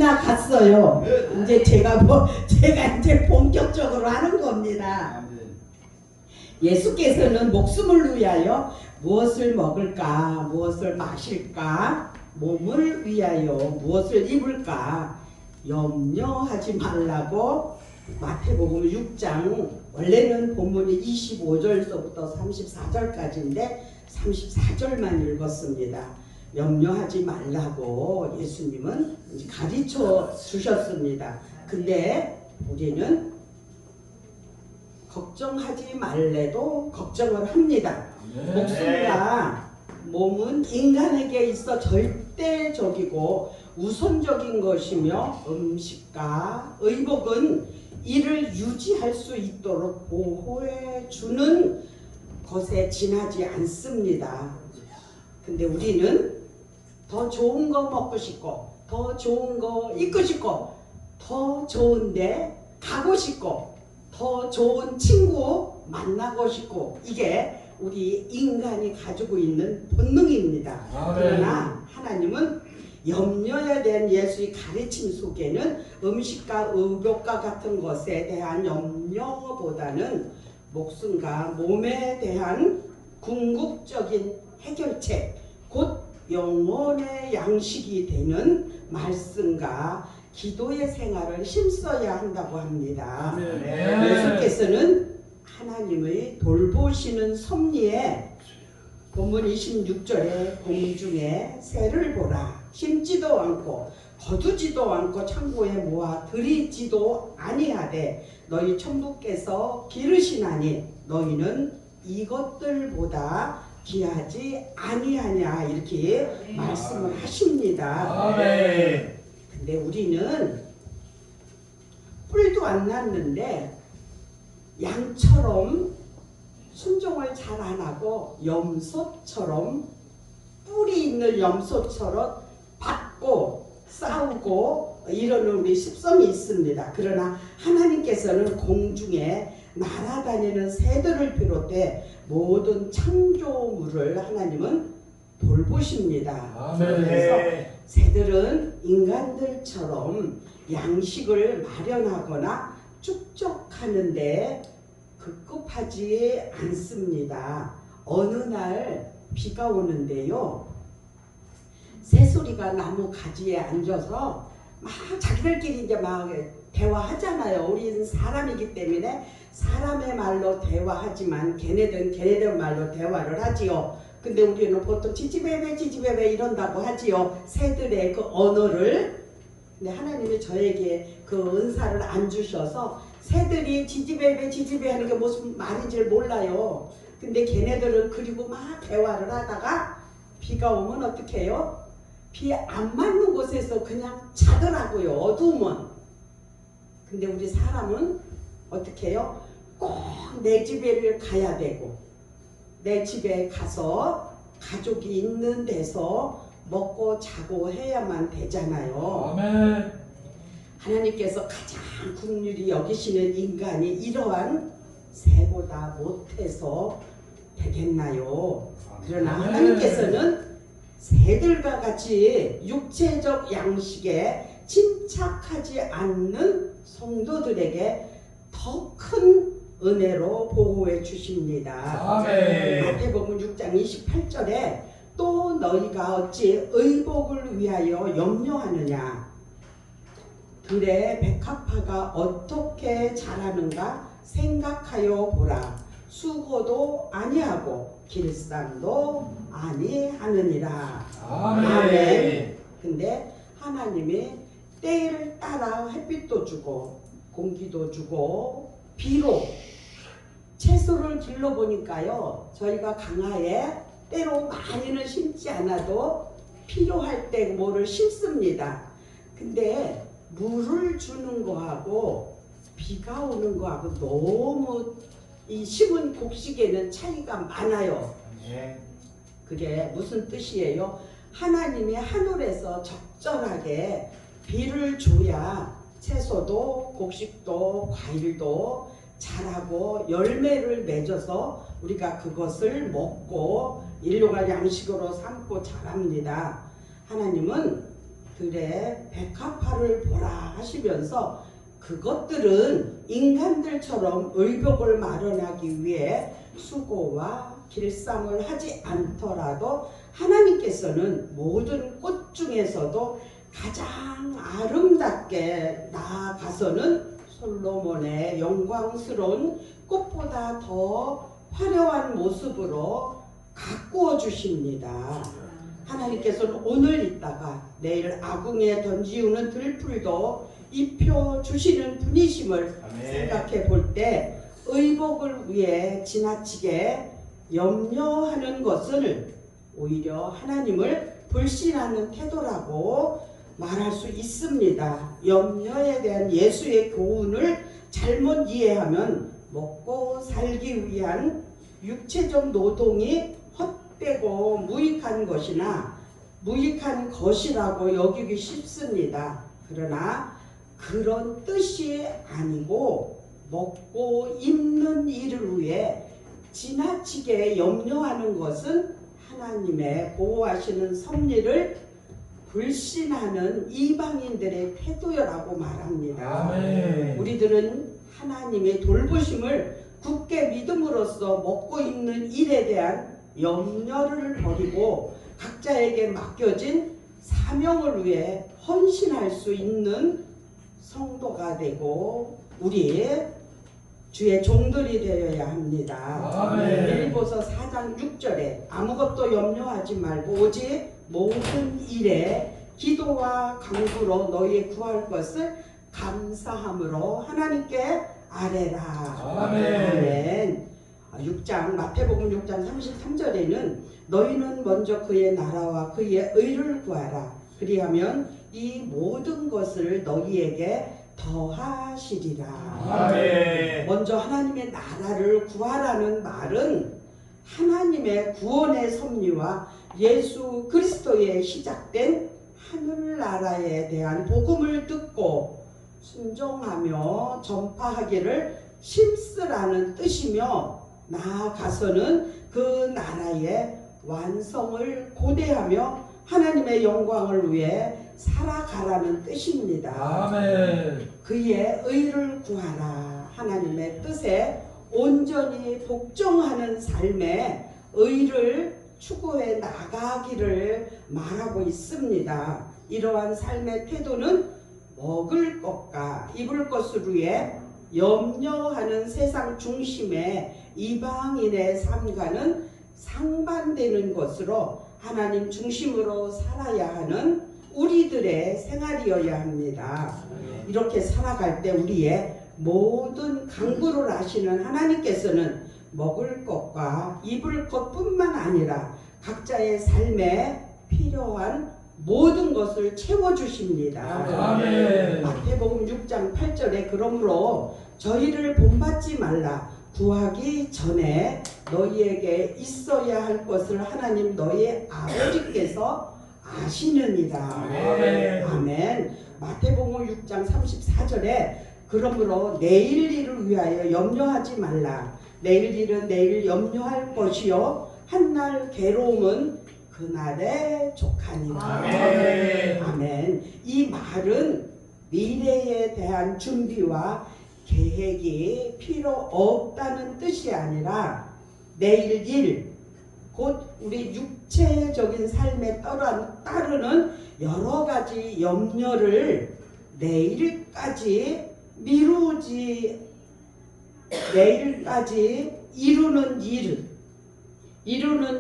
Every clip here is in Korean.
지나갔어요. 이제 제가 이제 본격적으로 하는 겁니다. 예수께서는 목숨을 위하여 무엇을 먹을까, 무엇을 마실까, 몸을 위하여 무엇을 입을까 염려하지 말라고 마태복음 6장, 원래는 본문이 25절서부터 34절까지인데 34절만 읽었습니다. 염려하지 말라고 예수님은 가르쳐 주셨습니다. 근데 우리는 걱정하지 말래도 걱정을 합니다. 목숨과 몸은 인간에게 있어 절대적이고 우선적인 것이며 음식과 의복은 이를 유지할 수 있도록 보호해 주는 것에 지나지 않습니다. 근데 우리는 더 좋은 거 먹고 싶고, 더 좋은 거 입고 싶고, 더 좋은데 가고 싶고, 더 좋은 친구 만나고 싶고, 이게 우리 인간이 가지고 있는 본능입니다. 그러나 하나님은 염려에 대한 예수의 가르침 속에는 음식과 의복과 같은 것에 대한 염려보다는 목숨과 몸에 대한 궁극적인 해결책, 곧 영혼의 양식이 되는 말씀과 기도의 생활을 힘써야 한다고 합니다. 예수께서는 하나님의 돌보시는 섭리에 본문 26절에 공중에 새를 보라. 심지도 않고 거두지도 않고 창고에 모아 들이지도 아니하되 너희 천부께서 기르시나니 너희는 이것들보다 귀하지 아니하냐, 이렇게 말씀을 하십니다. 근데 우리는 뿔도 안 났는데 양처럼 순종을 잘 안 하고 염소처럼, 뿔이 있는 염소처럼 받고 싸우고 이러는 우리 습성이 있습니다. 그러나 하나님께서는 공중에 날아다니는 새들을 비롯해 모든 창조물을 하나님은 돌보십니다. 그래서 새들은 인간들처럼 양식을 마련하거나 축적하는데 급급하지 않습니다. 어느 날 비가 오는데요, 새소리가 나무 가지에 앉아서 막 자기들끼리 이제 막 대화하잖아요. 우리는 사람이기 때문에 사람의 말로 대화하지만 걔네들은 걔네들 말로 대화를 하지요. 근데 우리는 보통 지지배배 지지배배 이런다고 하지요. 새들의 그 언어를. 근데 하나님이 저에게 그 은사를 안 주셔서 새들이 지지배배 지지배 하는 게 무슨 말인지 몰라요. 근데 걔네들은 그리고 막 대화를 하다가 비가 오면 어떻게 해요? 비 안 맞는 곳에서 그냥 자더라고요. 어두우면. 근데 우리 사람은 어떻게 해요? 꼭 내 집에 가야 되고, 내 집에 가서 가족이 있는 데서 먹고 자고 해야만 되잖아요. 아멘. 하나님께서 가장 긍휼히 여기시는 인간이 이러한 새보다 못해서 되겠나요? 그러나 하나님께서는 새들과 같이 육체적 양식에 침착하지 않는 성도들에게 더 큰 은혜로 보호해 주십니다. 아멘. 마태복음 6장 28절에 또 너희가 어찌 의복을 위하여 염려하느냐, 들의 백합화가 어떻게 자라는가 생각하여 보라. 수고도 아니하고 길쌈도 아니하느니라. 아멘. 근데 하나님이 때를 따라 햇빛도 주고 공기도 주고 비로 채소를 길러보니까요, 저희가 강화에 때로 많이는 심지 않아도 필요할 때 뭐를 심습니다. 근데 물을 주는 거하고 비가 오는 거하고 너무 이 심은 곡식에는 차이가 많아요. 그게 무슨 뜻이에요? 하나님이 하늘에서 적절하게 비를 줘야 채소도 곡식도 과일도 자라고 열매를 맺어서 우리가 그것을 먹고 일용할 양식으로 삼고 자랍니다. 하나님은 들의 백합화를 보라 하시면서 그것들은 인간들처럼 의복을 마련하기 위해 수고와 길쌈을 하지 않더라도 하나님께서는 모든 꽃 중에서도 가장 아름답게 나아가서는 솔로몬의 영광스러운 꽃보다 더 화려한 모습으로 가꾸어 주십니다. 하나님께서는 오늘 있다가 내일 아궁이에 던지우는 들풀도 입혀 주시는 분이심을 생각해 볼 때 의복을 위해 지나치게 염려하는 것은 오히려 하나님을 불신하는 태도라고 말할 수 있습니다. 염려에 대한 예수의 교훈을 잘못 이해하면 먹고 살기 위한 육체적 노동이 헛되고 무익한 것이라고 여기기 쉽습니다. 그러나 그런 뜻이 아니고 먹고 입는 일을 위해 지나치게 염려하는 것은 하나님의 보호하시는 섭리를 불신하는 이방인들의 태도라고 말합니다. 아멘. 우리들은 하나님의 돌보심을 굳게 믿음으로써 먹고 입는 일에 대한 염려를 버리고 각자에게 맡겨진 사명을 위해 헌신할 수 있는 성도가 되고 우리 주의 종들이 되어야 합니다. 아멘. 빌립보서 4장 6절에 아무것도 염려하지 말고 오직 모든 일에 기도와 간구로 너희의 구할 것을 감사함으로 하나님께 아뢰라. 아멘. 6장 마태복음 6장 33절에는 너희는 먼저 그의 나라와 그의 의를 구하라. 그리하면 이 모든 것을 너희에게 더하시리라. 아멘. 먼저 하나님의 나라를 구하라는 말은 하나님의 구원의 섭리와 예수 그리스도에 시작된 하늘나라에 대한 복음을 듣고 순종하며 전파하기를 힘쓰라는 뜻이며 나아가서는 그 나라의 완성을 고대하며 하나님의 영광을 위해 살아가라는 뜻입니다. 아멘. 그의 의를 구하라. 하나님의 뜻에 온전히 복종하는 삶에 의를 추구해 나가기를 말하고 있습니다. 이러한 삶의 태도는 먹을 것과 입을 것을 위해 염려하는 세상 중심의 이방인의 삶과는 상반되는 것으로 하나님 중심으로 살아야 하는 우리들의 생활이어야 합니다. 이렇게 살아갈 때 우리의 모든 간구를 아시는 하나님께서는 먹을 것과 입을 것뿐만 아니라 각자의 삶에 필요한 모든 것을 채워주십니다. 아멘. 마태복음 6장 8절에 그러므로 저희를 본받지 말라. 구하기 전에 너희에게 있어야 할 것을 하나님 너희의 아버지께서 아시느니라. 아멘. 아멘. 마태복음 6장 34절에 그러므로 내일 일을 위하여 염려하지 말라. 내일 일은 내일 염려할 것이요 한날 괴로움은 그날에 족하니라. 아멘. 아멘. 이 말은 미래에 대한 준비와 계획이 필요 없다는 뜻이 아니라 내일 일, 곧 우리 육체적인 삶에 따르는 여러 가지 염려를 내일까지 이루는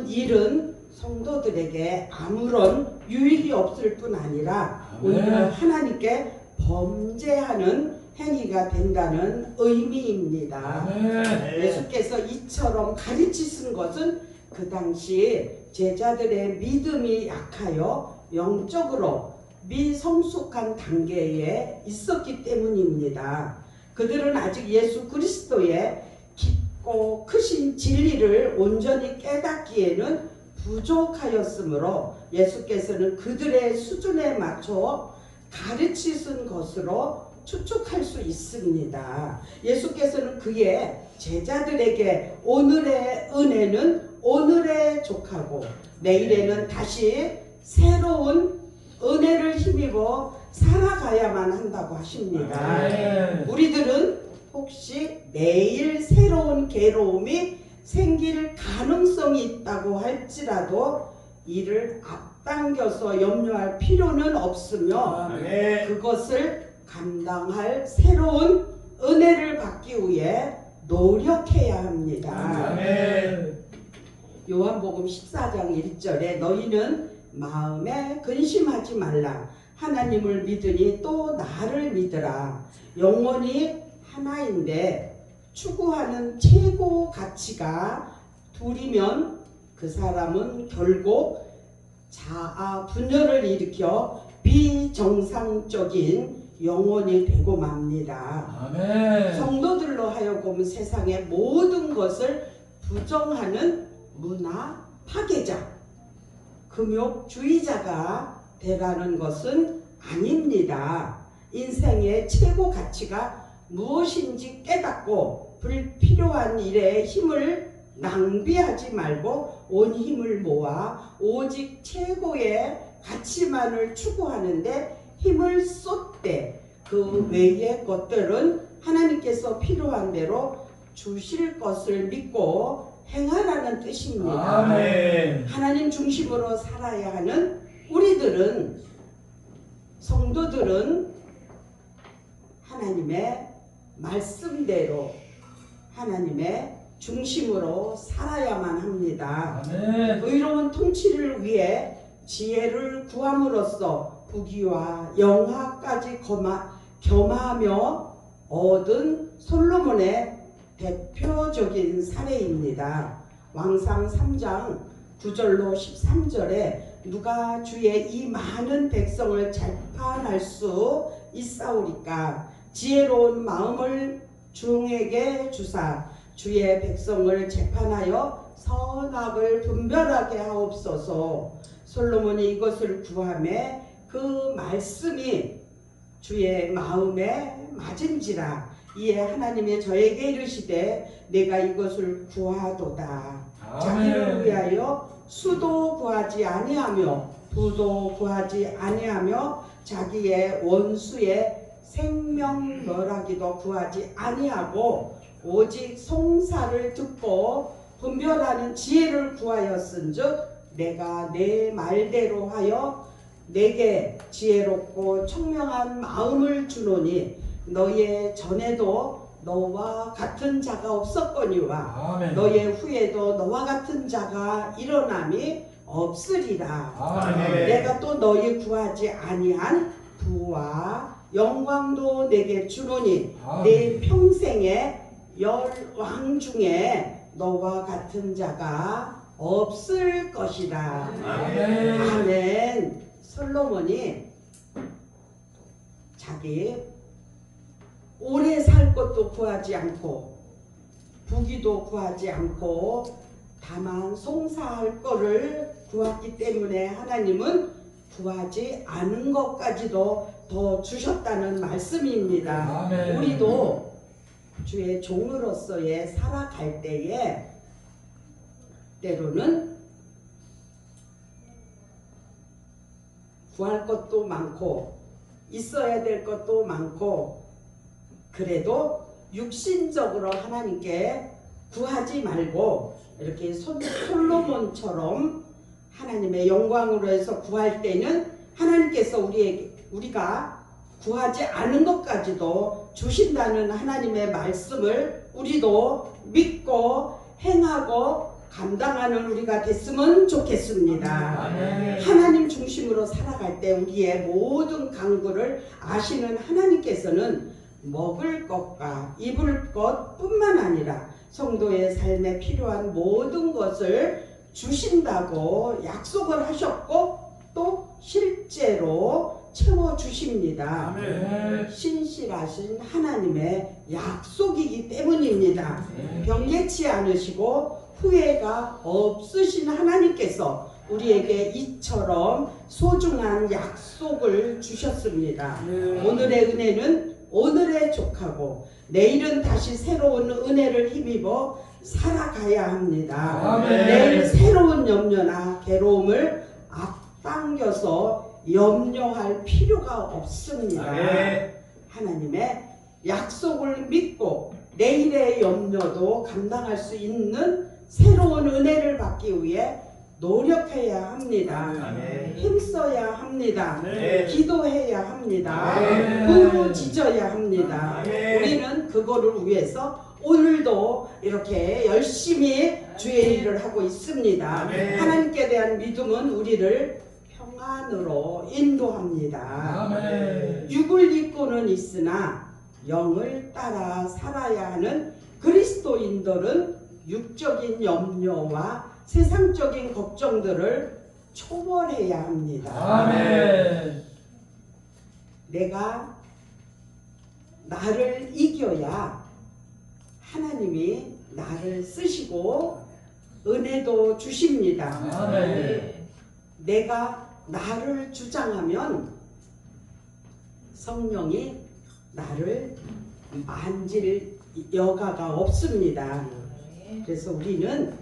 일은 성도들에게 아무런 유익이 없을 뿐 아니라 오히려 하나님께 범죄하는 행위가 된다는 의미입니다. 예수께서 이처럼 가르치신 것은 그 당시 제자들의 믿음이 약하여 영적으로 미성숙한 단계에 있었기 때문입니다. 그들은 아직 예수 그리스도의 깊고 크신 진리를 온전히 깨닫기에는 부족하였으므로 예수께서는 그들의 수준에 맞춰 가르치신 것으로 추측할 수 있습니다. 예수께서는 그의 제자들에게 오늘의 은혜는 오늘에 족하고 내일에는 다시 새로운 은혜를 힘입어 살아가야만 한다고 하십니다. 아멘. 우리들은 혹시 내일 새로운 괴로움이 생길 가능성이 있다고 할지라도 이를 앞당겨서 염려할 필요는 없으며 아멘. 그것을 감당할 새로운 은혜를 받기 위해 노력해야 합니다. 아멘. 요한복음 14장 1절에 너희는 마음에 근심하지 말라. 하나님을 믿으니 또 나를 믿으라. 영혼이 하나인데 추구하는 최고 가치가 둘이면 그 사람은 결국 자아 분열을 일으켜 비정상적인 영혼이 되고 맙니다. 아멘. 성도들로 하여금 세상의 모든 것을 부정하는 문화 파괴자, 금욕주의자가 되라는 것은 아닙니다. 인생의 최고 가치가 무엇인지 깨닫고 불필요한 일에 힘을 낭비하지 말고 온 힘을 모아 오직 최고의 가치만을 추구하는데 힘을 쏟되 그 외의 것들은 하나님께서 필요한 대로 주실 것을 믿고 행하라는 뜻입니다. 아멘. 하나님 중심으로 살아야 하는 우리들은, 성도들은 하나님의 말씀대로 하나님의 중심으로 살아야만 합니다. 아멘. 의로운 통치를 위해 지혜를 구함으로써 부귀와 영화까지 겸하며 얻은 솔로몬의 대표적인 사례입니다. 왕상 3장 9절로 13절에 누가 주의 이 많은 백성을 재판할 수 있사오리까? 지혜로운 마음을 중에게 주사 주의 백성을 재판하여 선악을 분별하게 하옵소서. 솔로몬이 이것을 구하매 그 말씀이 주의 마음에 맞은지라. 이에 하나님이 저에게 이르시되 내가 이것을 구하도다. 자기를 위하여 수도 구하지 아니하며 부도 구하지 아니하며 자기의 원수의 생명멸하기도 구하지 아니하고 오직 송사를 듣고 분별하는 지혜를 구하였은즉 내가 내 말대로 하여 내게 지혜롭고 청명한 마음을 주노니 너의 전에도 너와 같은 자가 없었거니와 아멘. 너의 후에도 너와 같은 자가 일어남이 없으리라. 아멘. 내가 또 너희 구하지 아니한 부와 영광도 내게 주노니 아멘. 내 평생의 열왕 중에 너와 같은 자가 없을 것이라. 아멘. 아멘. 솔로몬이 자기 오래 살 것도 구하지 않고 부귀도 구하지 않고 다만 송사할 거를 구했기 때문에 하나님은 구하지 않은 것까지도 더 주셨다는 말씀입니다. 아멘. 우리도 주의 종으로서의 살아갈 때에 때로는 구할 것도 많고 있어야 될 것도 많고 그래도 육신적으로 하나님께 구하지 말고 이렇게 솔로몬처럼 하나님의 영광으로 해서 구할 때는 하나님께서 우리가 구하지 않은 것까지도 주신다는 하나님의 말씀을 우리도 믿고 행하고 감당하는 우리가 됐으면 좋겠습니다. 아멘. 하나님 중심으로 살아갈 때 우리의 모든 간구를 아시는 하나님께서는 먹을 것과 입을 것뿐만 아니라 성도의 삶에 필요한 모든 것을 주신다고 약속을 하셨고 또 실제로 채워주십니다. 아멘. 신실하신 하나님의 약속이기 때문입니다. 병예치 않으시고 후회가 없으신 하나님께서 우리에게 이처럼 소중한 약속을 주셨습니다. 오늘의 은혜는 오늘에 족하고 내일은 다시 새로운 은혜를 힘입어 살아가야 합니다. 아멘. 내일 새로운 염려나 괴로움을 앞당겨서 염려할 필요가 없습니다. 아멘. 하나님의 약속을 믿고 내일의 염려도 감당할 수 있는 새로운 은혜를 받기 위해 노력해야 합니다. 아멘. 힘써야 합니다. 네. 기도해야 합니다. 아멘. 부르짖어야 합니다. 아멘. 우리는 그거를 위해서 오늘도 이렇게 열심히 주의 일을 하고 있습니다. 아멘. 하나님께 대한 믿음은 우리를 평안으로 인도합니다. 아멘. 육을 입고는 있으나 영을 따라 살아야 하는 그리스도인들은 육적인 염려와 세상적인 걱정들을 초월해야 합니다. 아멘. 내가 나를 이겨야 하나님이 나를 쓰시고 은혜도 주십니다. 아멘. 내가 나를 주장하면 성령이 나를 만질 여가가 없습니다. 그래서 우리는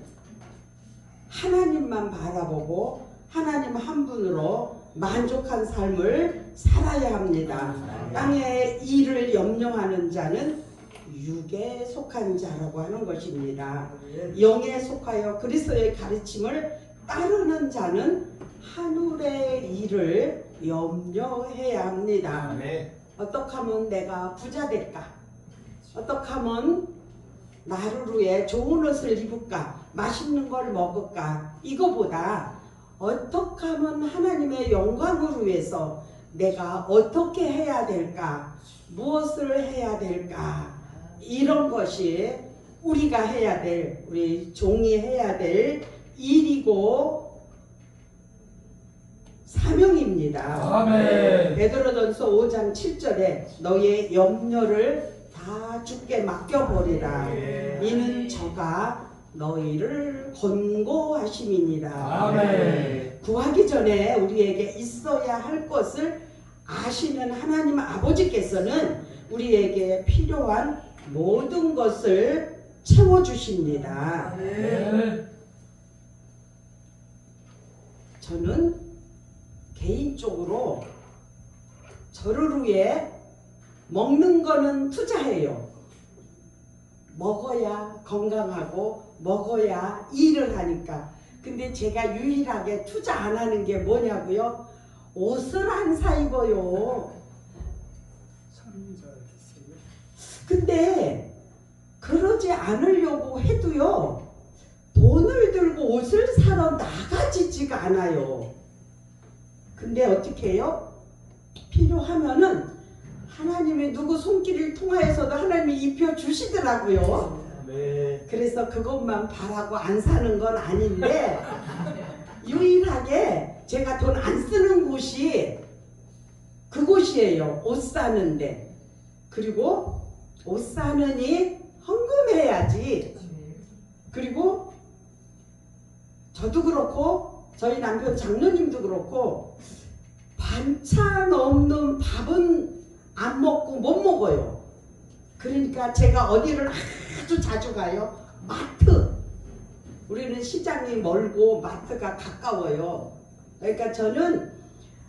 하나님만 바라보고 하나님 한 분으로 만족한 삶을 살아야 합니다. 땅의 일을 염려하는 자는 육에 속한 자라고 하는 것입니다. 영에 속하여 그리스도의 가르침을 따르는 자는 하늘의 일을 염려해야 합니다. 아멘. 어떻게 하면 내가 부자 될까? 어떻게 하면 나를 위해 좋은 옷을 입을까? 맛있는 걸 먹을까? 이거보다 어떻게 하면 하나님의 영광을 위해서 내가 어떻게 해야 될까? 무엇을 해야 될까? 이런 것이 우리가 해야 될, 우리 종이 해야 될 일이고 사명입니다. 아멘. 베드로전서 5장 7절에 너희의 염려를 다 주께 맡겨버리라. 이는 저가 너희를 권고하심이니라. 아멘. 구하기 전에 우리에게 있어야 할 것을 아시는 하나님 아버지께서는 우리에게 필요한 모든 것을 채워주십니다. 아멘. 저는 개인적으로 저를 위해 먹는 거는 투자해요. 먹어야 건강하고 먹어야 일을 하니까. 근데 제가 유일하게 투자 안 하는 게 뭐냐고요? 옷을 안 사 입어요. 근데 그러지 않으려고 해도요, 돈을 들고 옷을 사러 나가지지가 않아요. 근데 어떻게 해요? 필요하면은 하나님이 누구 손길을 통하여서도 하나님이 입혀주시더라고요. 아멘. 그래서 그것만 바라고 안 사는 건 아닌데 유일하게 제가 돈 안 쓰는 곳이 그곳이에요. 옷 사는데. 그리고 옷 사느니 헌금해야지. 그리고 저도 그렇고 저희 남편 장로님도 그렇고 반찬 없는 밥은 안 먹고 못 먹어요. 그러니까 제가 어디를 아주 자주 가요. 마트. 우리는 시장이 멀고 마트가 가까워요. 그러니까 저는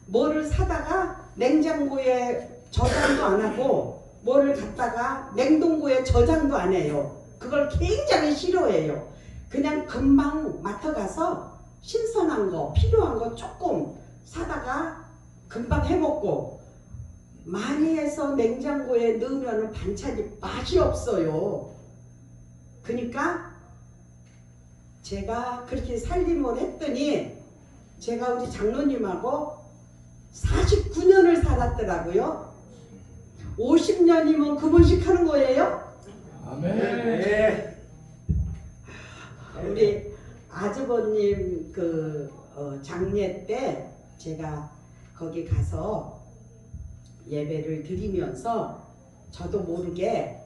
뭐를 사다가 냉장고에 저장도 안 하고 뭐를 갖다가 냉동고에 저장도 안 해요. 그걸 굉장히 싫어해요. 그냥 금방 마트 가서 신선한 거, 필요한 거 조금 사다가 금방 해먹고, 많이 해서 냉장고에 넣으면 반찬이 맛이 없어요. 그러니까 제가 그렇게 살림을 했더니 제가 우리 장로님하고 49년을 살았더라고요. 50년이면 그분씩 하는 거예요? 아멘. 우리 아주버님 장례 때 제가 거기 가서 예배를 드리면서 저도 모르게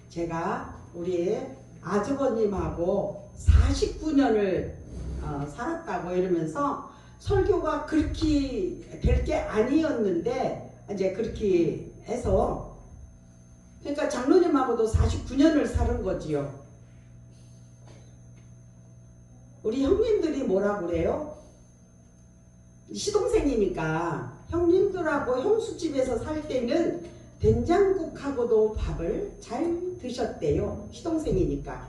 제가 우리 아주버님하고 49년을 살았다고 이러면서 설교가 그렇게 될 게 아니었는데 이제 그렇게 해서, 그러니까 장로님하고도 49년을 사는 거지요. 우리 형님들이 뭐라 그래요? 시동생이니까 형님들하고 형수집에서 살 때는 된장국하고도 밥을 잘 드셨대요. 시동생이니까.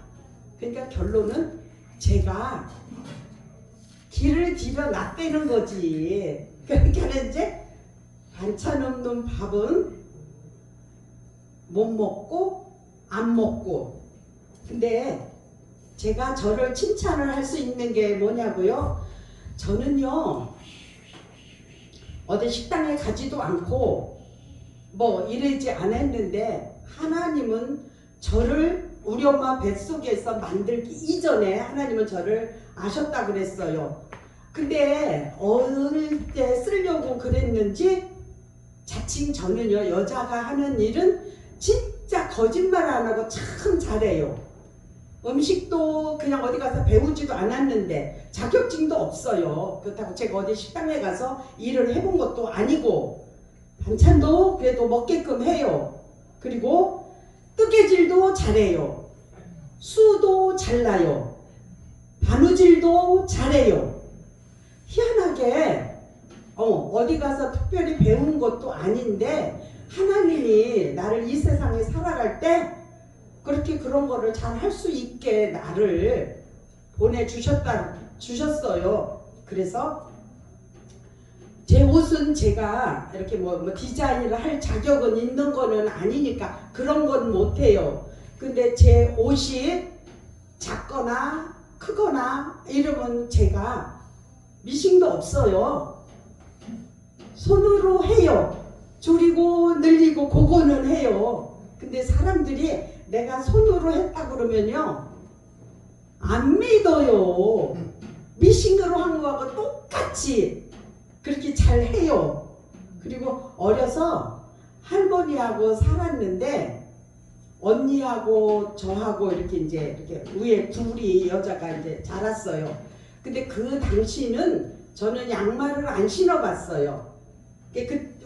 그러니까 결론은 제가 길을 들여 놨다는 거지. 그러니까 이제 반찬 없는 밥은 못 먹고 안 먹고. 근데 제가 저를 칭찬을 할 수 있는 게 뭐냐고요? 저는요 어디 식당에 가지도 않고 뭐 이러지 않았는데 하나님은 저를 우리 엄마 뱃속에서 만들기 이전에 하나님은 저를 아셨다 그랬어요. 근데 어릴 때 쓰려고 그랬는지 자칭 저는요 여자가 하는 일은 진짜 거짓말 안 하고 참 잘해요. 음식도 그냥 어디 가서 배우지도 않았는데 자격증도 없어요. 그렇다고 제가 어디 식당에 가서 일을 해본 것도 아니고 반찬도 그래도 먹게끔 해요. 그리고 뜨개질도 잘해요. 수도 잘나요. 바느질도 잘해요. 희한하게 어디 가서 특별히 배운 것도 아닌데 하나님이 나를 이 세상에 살아갈 때 그렇게 그런 거를 잘 할 수 있게 나를 주셨어요. 그래서 제 옷은 제가 이렇게 뭐 디자인을 할 자격은 있는 거는 아니니까 그런 건 못해요. 근데 제 옷이 작거나 크거나 이러면 제가 미싱도 없어요. 손으로 해요. 줄이고 늘리고 그거는 해요. 근데 사람들이 내가 손으로 했다 그러면요 안 믿어요. 미싱으로 한 거하고 똑같이 그렇게 잘 해요. 그리고 어려서 할머니하고 살았는데 언니하고 저하고 이렇게 이제 위에 둘이 여자가 이제 자랐어요. 근데 그 당시는 저는 양말을 안 신어봤어요.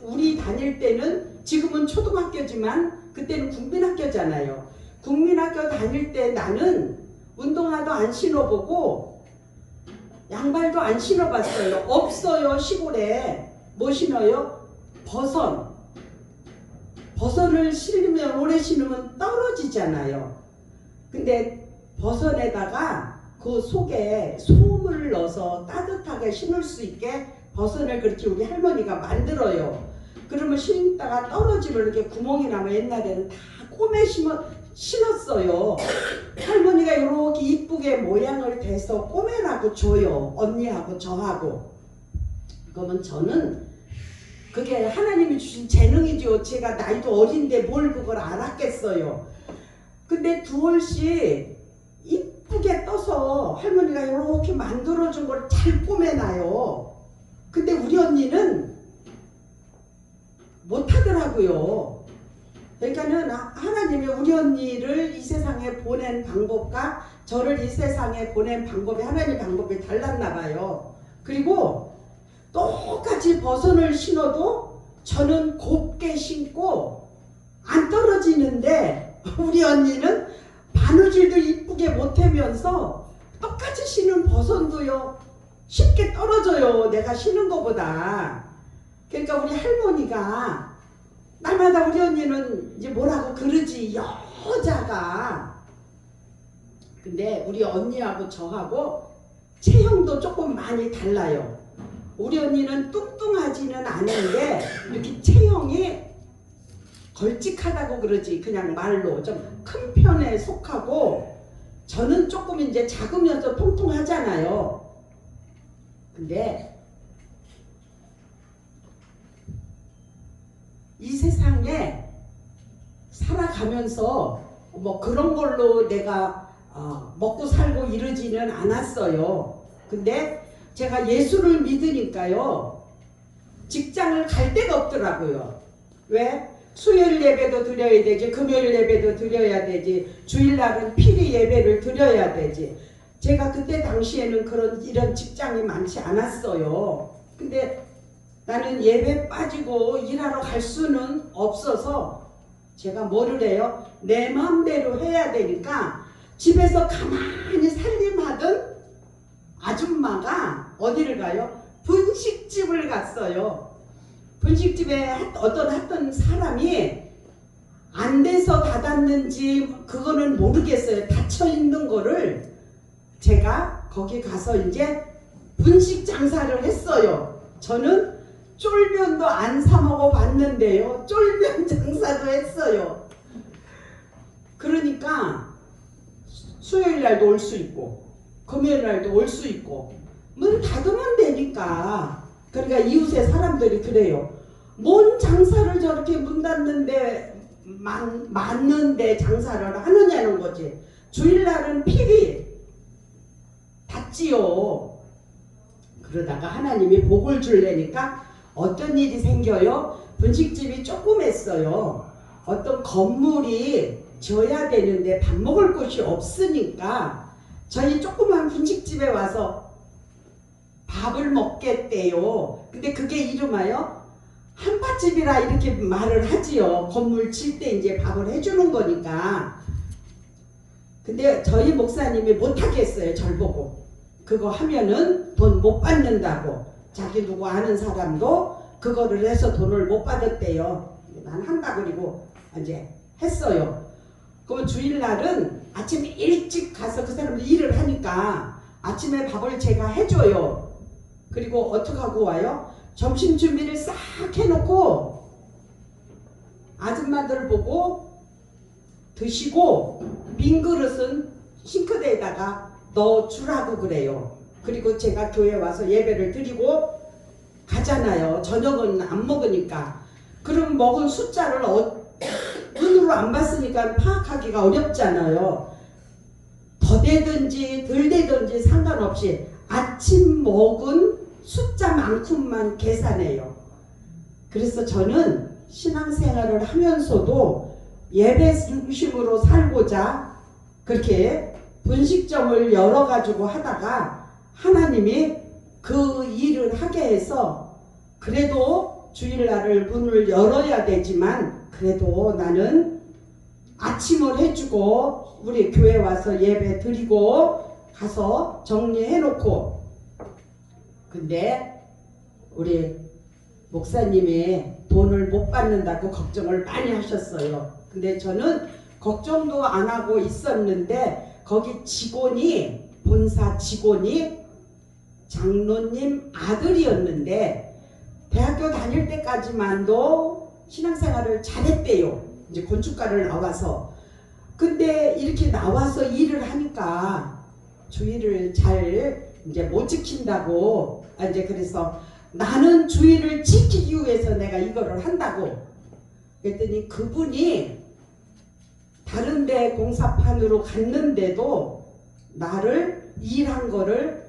우리 다닐 때는 지금은 초등학교지만 그때는 국민학교잖아요. 국민학교 다닐 때 나는 운동화도 안 신어보고 양말도 안 신어봤어요. 없어요. 시골에. 뭐 신어요? 버선을 신으면 오래 신으면 떨어지잖아요. 근데 버선에다가 그 속에 소금을 넣어서 따뜻하게 신을 수 있게 버선을 그렇게 우리 할머니가 만들어요. 그러면 신다가 떨어지면 이렇게 구멍이 나면 옛날에는 다 꼬매 신었어요. 할머니가 이렇게 이쁘게 모양을 대서 꼬매라고 줘요. 언니하고 저하고. 그러면 저는 그게 하나님이 주신 재능이죠. 제가 나이도 어린데 뭘 그걸 알았겠어요. 근데 두 올씩 이쁘게 떠서 할머니가 이렇게 만들어준 걸 잘 꼬매놔요. 근데 우리 언니는 못하더라고요. 그러니까는 하나님이 우리 언니를 이 세상에 보낸 방법과 저를 이 세상에 보낸 방법이 하나님 방법이 달랐나 봐요. 그리고 똑같이 버선을 신어도 저는 곱게 신고 안 떨어지는데 우리 언니는 바느질도 이쁘게 못하면서 똑같이 신은 버선도요 쉽게 떨어져요. 내가 신은 것보다. 그러니까 우리 할머니가 날마다 우리 언니는 이제 뭐라고 그러지 여자가. 근데 우리 언니하고 저하고 체형도 조금 많이 달라요. 우리 언니는 뚱뚱하지는 않은데 이렇게 체형이 걸찍하다고 그러지. 그냥 말로 좀 큰 편에 속하고 저는 조금 이제 작으면서 통통하잖아요. 근데 이 세상에 살아가면서 뭐 그런 걸로 내가 먹고 살고 이러지는 않았어요. 근데 제가 예수를 믿으니까요 직장을 갈 데가 없더라고요. 왜? 수요일 예배도 드려야 되지, 금요일 예배도 드려야 되지, 주일날은 필히 예배를 드려야 되지. 제가 그때 당시에는 이런 직장이 많지 않았어요. 근데 나는 예배 빠지고 일하러 갈 수는 없어서 제가 뭐를 해요? 내 마음대로 해야 되니까 집에서 가만히 살림하던 아줌마가 어디를 가요? 분식집을 갔어요. 분식집에 어떤 사람이 안 돼서 닫았는지 그거는 모르겠어요. 닫혀 있는 거를 제가 거기 가서 이제 분식 장사를 했어요. 저는 쫄면도 안 사 먹어 봤는데요. 쫄면 장사도 했어요. 그러니까 수요일 날도 올 수 있고 금요일 날도 올 수 있고 문 닫으면 되니까. 그러니까 이웃의 사람들이 그래요. 뭔 장사를 저렇게 문 닫는데 맞는데 장사를 하느냐는 거지. 주일날은 필히 닫지요. 그러다가 하나님이 복을 줄래니까 어떤 일이 생겨요? 분식집이 조그맸어요. 어떤 건물이 지어야 되는데 밥 먹을 곳이 없으니까 저희 조그만 분식집에 와서 밥을 먹겠대요. 근데 그게 이름하여 한밭집이라 이렇게 말을 하지요. 건물 칠 때 이제 밥을 해주는 거니까. 근데 저희 목사님이 못하겠어요. 절 보고. 그거 하면은 돈 못 받는다고. 자기 누구 아는 사람도 그거를 해서 돈을 못 받았대요. 난 한다 그리고 이제 했어요. 그럼 주일날은 아침 일찍 가서 그 사람들 일을 하니까 아침에 밥을 제가 해줘요. 그리고 어떻게 하고 와요? 점심 준비를 싹 해놓고 아줌마들 보고 드시고 빈 그릇은 싱크대에다가 넣어주라고 그래요. 그리고 제가 교회 와서 예배를 드리고 가잖아요. 저녁은 안 먹으니까. 그럼 먹은 숫자를 눈으로 안 봤으니까 파악하기가 어렵잖아요. 더 되든지 덜 되든지 상관없이 아침 먹은 숫자만큼만 계산해요. 그래서 저는 신앙생활을 하면서도 예배 중심으로 살고자 그렇게 분식점을 열어가지고 하다가 하나님이 그 일을 하게 해서 그래도 주일날을 문을 열어야 되지만 그래도 나는 아침을 해주고 우리 교회 와서 예배 드리고 가서 정리해놓고. 근데 우리 목사님이 돈을 못 받는다고 걱정을 많이 하셨어요. 근데 저는 걱정도 안 하고 있었는데 거기 직원이 본사 직원이 장로님 아들이었는데 대학교 다닐 때까지만도 신앙생활을 잘했대요. 이제 건축가를 나와서. 근데 이렇게 나와서 일을 하니까 주의를 잘 이제 못 지킨다고. 이제 그래서 나는 주의를 지키기 위해서 내가 이거를 한다고. 그랬더니 그분이 다른 데 공사판으로 갔는데도 나를 일한 거를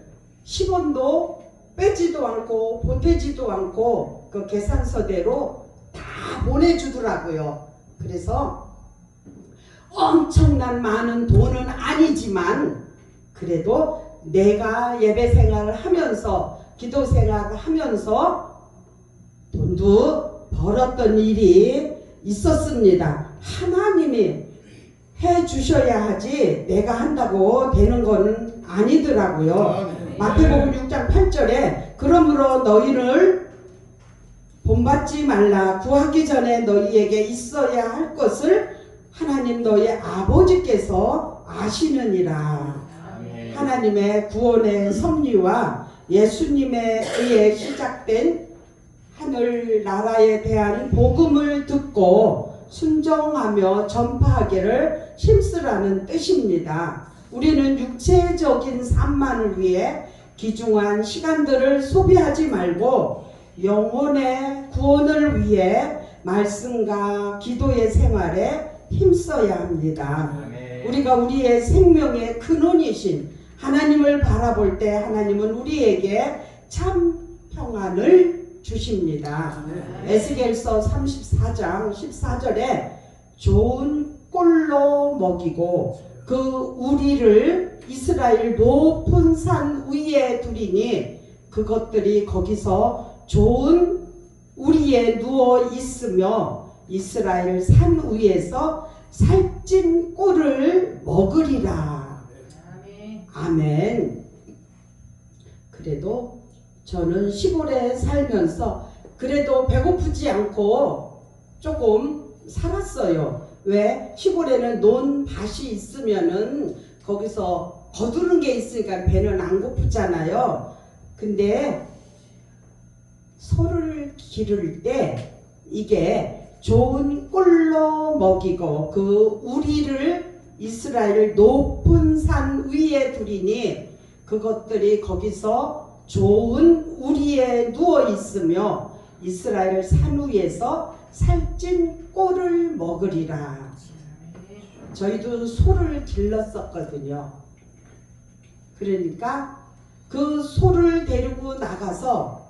10원도 빼지도 않고 보태지도 않고 그 계산서대로 다 보내주더라고요. 그래서 엄청난 많은 돈은 아니지만 그래도 내가 예배 생활을 하면서 기도 생활을 하면서 돈도 벌었던 일이 있었습니다. 하나님이 해 주셔야 하지 내가 한다고 되는 건 아니더라고요. 마태복음 6장 8절에 그러므로 너희를 본받지 말라. 구하기 전에 너희에게 있어야 할 것을 하나님 너희 아버지께서 아시느니라. 하나님의 구원의 섭리와 예수님에 의해 시작된 하늘나라에 대한 복음을 듣고 순종하며 전파하기를 힘쓰라는 뜻입니다. 우리는 육체적인 삶만을 위해 귀중한 시간들을 소비하지 말고 영혼의 구원을 위해 말씀과 기도의 생활에 힘써야 합니다. 우리가 우리의 생명의 근원이신 하나님을 바라볼 때 하나님은 우리에게 참 평안을 주십니다. 에스겔서 34장 14절에 좋은 꼴로 먹이고 그 우리를 이스라엘 높은 산 위에 두리니 그것들이 거기서 좋은 우리에 누워 있으며 이스라엘 산 위에서 살찐 꼴을 먹으리라. 아멘. 그래도 저는 시골에 살면서 그래도 배고프지 않고 조금 살았어요. 왜? 시골에는 논밭이 있으면은 거기서 거두는 게 있으니까 배는 안 고프잖아요. 근데 소를 기를 때 이게 좋은 꿀로 먹이고 그 우리를 이스라엘 높은 산 위에 두리니 그것들이 거기서 좋은 우리에 누워 있으며 이스라엘 산 위에서 살찐 꿀을 먹으리라. 저희도 소를 길렀었거든요. 그러니까 그 소를 데리고 나가서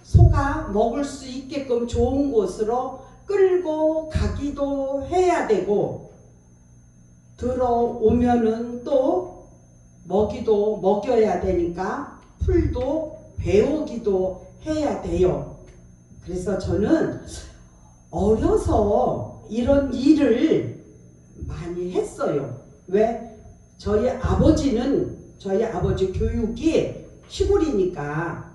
소가 먹을 수 있게끔 좋은 곳으로 끌고 가기도 해야 되고 들어오면은 또 먹이도 먹여야 되니까 풀도 배우기도 해야 돼요. 그래서 저는 어려서 이런 일을 많이 했어요. 왜? 저희 아버지 교육이 시골이니까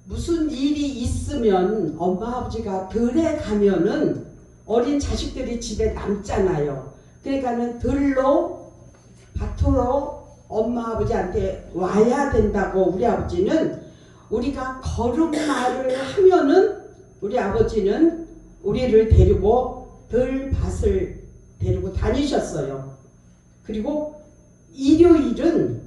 무슨 일이 있으면 엄마 아버지가 들에 가면은 어린 자식들이 집에 남잖아요. 그러니까는 들로 밭으로 엄마 아버지한테 와야 된다고 우리 아버지는 우리가 걸음마를 하면은 우리 아버지는 우리를 데리고 들밭을 데리고 다니셨어요. 그리고 일요일은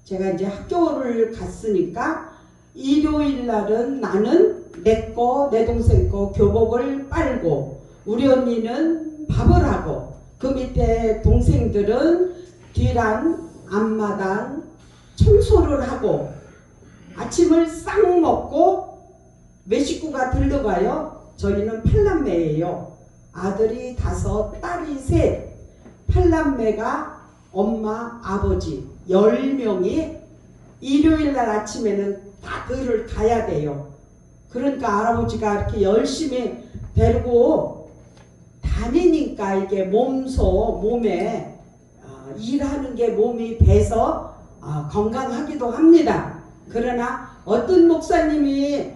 제가 이제 학교를 갔으니까 일요일 날은 나는 내 동생 거 교복을 빨고 우리 언니는 밥을 하고 그 밑에 동생들은 뒤란 앞마당 청소를 하고 아침을 싹 먹고 몇 식구가 들러가요? 저희는 8남매예요. 아들이 5, 딸이 3. 8남매가 엄마, 아버지 10명이 일요일날 아침에는 다 들을 가야 돼요. 그러니까 할아버지가 이렇게 열심히 데리고 다니니까 이게 몸에 일하는 게 몸이 배서 건강하기도 합니다. 그러나 어떤 목사님이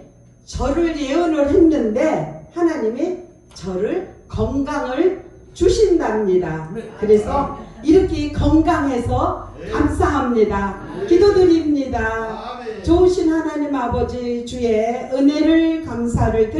저를 예언을 했는데 하나님이 저를 건강을 주신답니다. 그래서 이렇게 건강해서 감사합니다. 기도드립니다. 좋으신 하나님 아버지 주의 은혜를 감사를 드립니다.